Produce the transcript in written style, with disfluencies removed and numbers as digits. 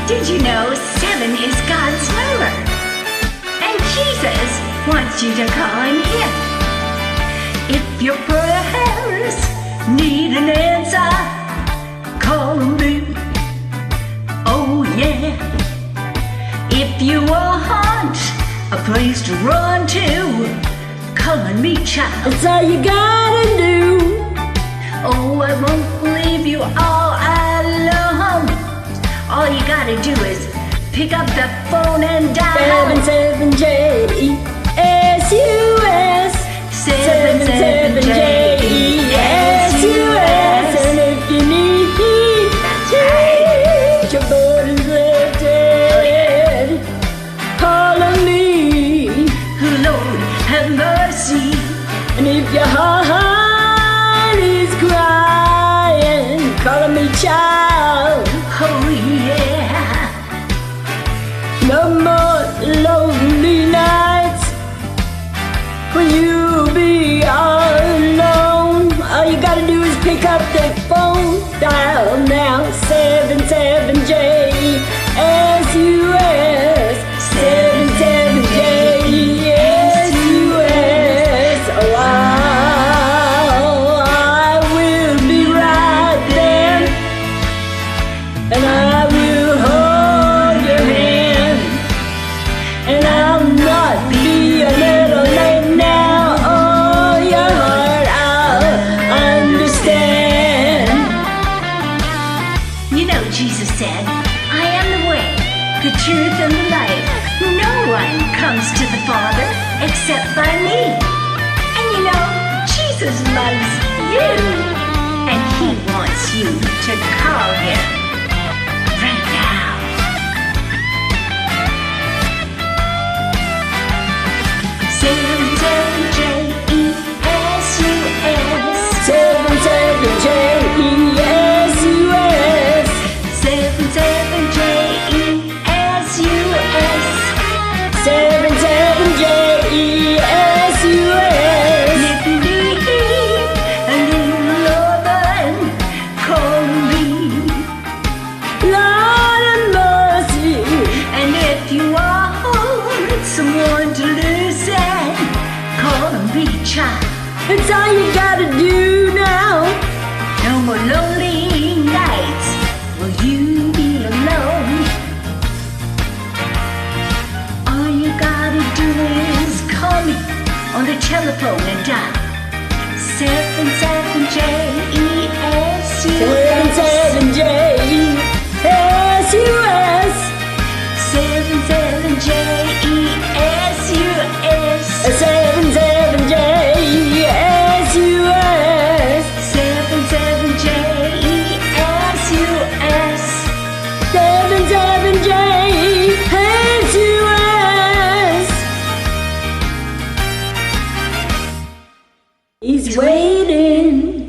Did you know 7 is God's number? And Jesus wants you to call him here. If your prayers need an answer, call me. Oh yeah. If you want a place to run to, come on me, child. That's all you gotta do. Oh, I won't leave you all alone. All you gotta do is pick up the phone and dial 77JESUS 77JESUS. And if you need your burden's lifted, call on me. Lord, have mercy. And if your heart is crying, call on me, child. Oh yeah. No more lonely nights when you be all alone. All you gotta do is pick up that phone, dial now 77JESUS 77JESUS. Oh, I will be right there, and I will hold your hand, and I'll not be a little late now. Oh, your heart I'll understand. You know, Jesus said, I am the way, the truth, and the life. No one comes to the Father except by me. And you know, Jesus loves you. And he wants you to call him right now. 77JESUS 77JESUS 77JESUS 77JESUS. If you need a little loving, call me. Lord have mercy. And if you want someone to listen, call me, child. It's all you gotta do now. No more lonely nights. Will you be alone? All you gotta do is call me on the telephone and dial 77JESUS 77JESUS 77JESUS 77JESUS 77JESUS 77JESUS. He's waiting.